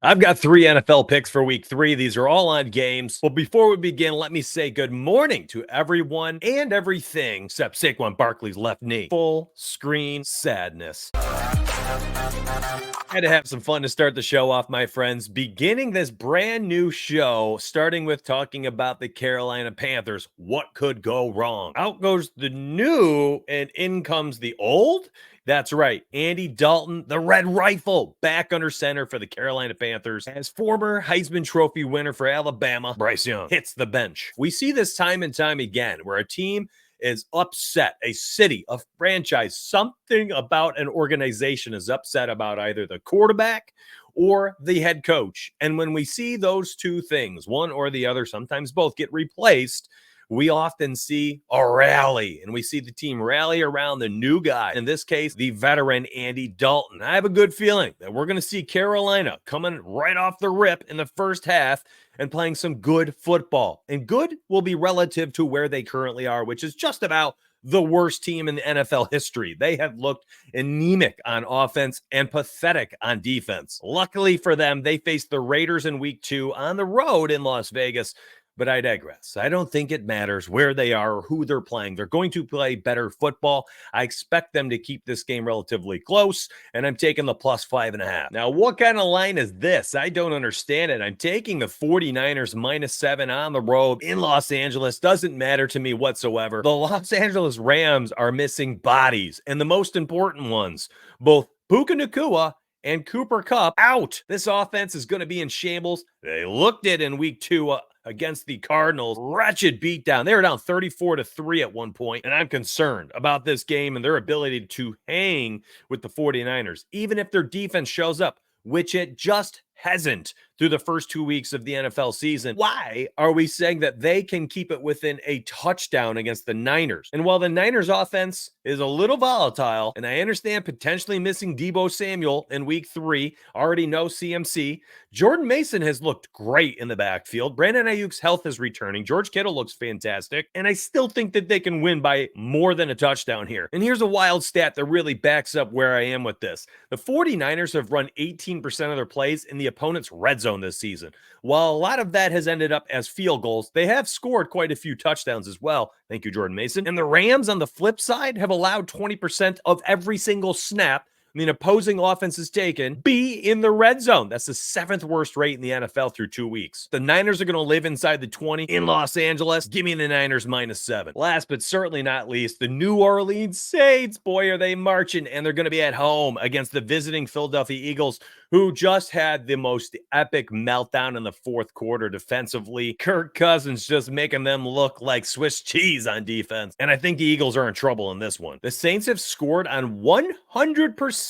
I've got 3 NFL picks for week 3. These are all on games. Well, before we begin, let me say good morning to everyone and everything except Saquon Barkley's left knee. Full screen sadness. Had to have some fun to start the show off, my friends. Beginning this brand new show, starting with talking about the Carolina Panthers. What could go wrong? Out goes the new, and in comes the old. That's right. Andy Dalton, the Red Rifle, back under center for the Carolina Panthers. As former Heisman Trophy winner for Alabama, Bryce Young hits the bench. We see this time and time again where a team is upset, a city, a franchise, something about an organization is upset about either the quarterback or the head coach. And when we see those two things, one or the other, sometimes both, get replaced, we often see a rally, and we see the team rally around the new guy, in this case, the veteran Andy Dalton. I have a good feeling that we're going to see Carolina coming right off the rip in the first half and playing some good football. And good will be relative to where they currently are, which is just about the worst team in the NFL history. They have looked anemic on offense and pathetic on defense. Luckily for them, they faced the Raiders in week 2 on the road in Las Vegas. But I digress. I don't think it matters where they are or who they're playing. They're going to play better football. I expect them to keep this game relatively close, and I'm taking the plus 5.5. Now, what kind of line is this? I don't understand it. I'm taking the 49ers -7 on the road in Los Angeles. Doesn't matter to me whatsoever. The Los Angeles Rams are missing bodies, and the most important ones, both Puka Nacua and Cooper Kupp out. This offense is going to be in shambles. They looked it in week 2 against the Cardinals. Wretched beatdown. They were down 34-3 at one point, and I'm concerned about this game and their ability to hang with the 49ers, even if their defense shows up, which it just hasn't through the first 2 weeks of the NFL season. Why are we saying that they can keep it within a touchdown against the Niners? And while the Niners offense is a little volatile, and I understand potentially missing Deebo Samuel in week 3, already no CMC, Jordan Mason has looked great in the backfield. Brandon Ayuk's health is returning. George Kittle looks fantastic. And I still think that they can win by more than a touchdown here. And here's a wild stat that really backs up where I am with this. The 49ers have run 18% of their plays in the opponent's red zone this season. While a lot of that has ended up as field goals, they have scored quite a few touchdowns as well. Thank you, Jordan Mason. And the Rams, on the flip side, have allowed 20% of every single snap the opposing offense is taken be in the red zone. That's the 7th worst rate in the NFL through 2 weeks. The Niners are going to live inside the 20 in Los Angeles. Give me the Niners -7. Last but certainly not least, the New Orleans Saints. Boy, are they marching, and they're going to be at home against the visiting Philadelphia Eagles, who just had the most epic meltdown in the 4th quarter defensively. Kirk Cousins just making them look like Swiss cheese on defense. And I think the Eagles are in trouble in this one. The Saints have scored on 100%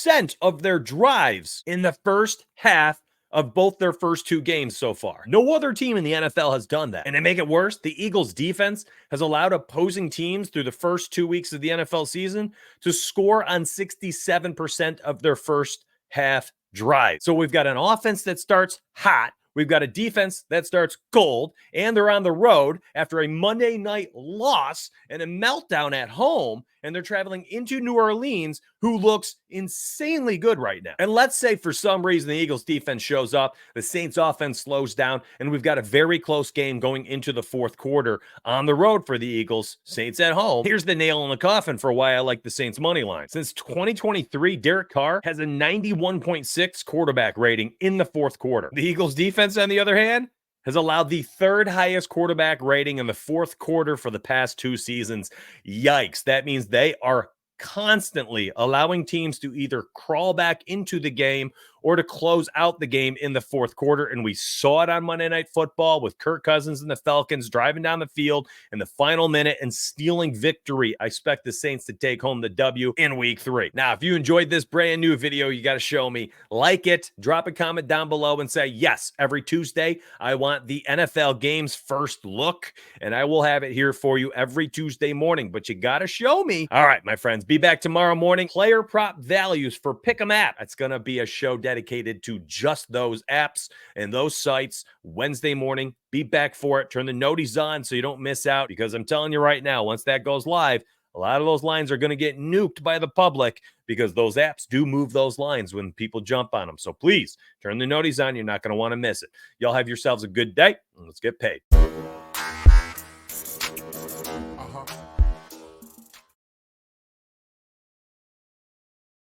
of their drives in the first half of both their first 2 games so far. No other team in the NFL has done that. And to make it worse, the Eagles defense has allowed opposing teams through the first 2 weeks of the NFL season to score on 67% of their first half drive. So we've got an offense that starts hot. We've got a defense that starts cold, and they're on the road after a Monday night loss and a meltdown at home, and they're traveling into New Orleans, who looks insanely good right now. And let's say for some reason the Eagles defense shows up, the Saints offense slows down, and we've got a very close game going into the 4th quarter on the road for the Eagles, Saints at home. Here's the nail in the coffin for why I like the Saints money line. Since 2023, Derek Carr has a 91.6 quarterback rating in the 4th quarter. The Eagles defense, on the other hand, has allowed the 3rd highest quarterback rating in the 4th quarter for the past 2 seasons. Yikes. That means they are constantly allowing teams to either crawl back into the game or to close out the game in the 4th quarter. And we saw it on Monday Night Football with Kirk Cousins and the Falcons driving down the field in the final minute and stealing victory. I expect the Saints to take home the W in week 3. Now, if you enjoyed this brand new video, you got to show me. Like it, drop a comment down below and say, yes, every Tuesday, I want the NFL games first look, and I will have it here for you every Tuesday morning, but you got to show me. All right, my friends, be back tomorrow morning. Player prop values for Pick'em app. It's going to be a show dedicated to just those apps and those sites Wednesday morning. Be back for it. Turn the noties on so you don't miss out, because I'm telling you right now, once that goes live, A lot of those lines are going to get nuked by the public because those apps do move those lines when people jump on them. So please turn the noties on. You're not going to want to miss it. Y'all have yourselves a good day, and let's get paid.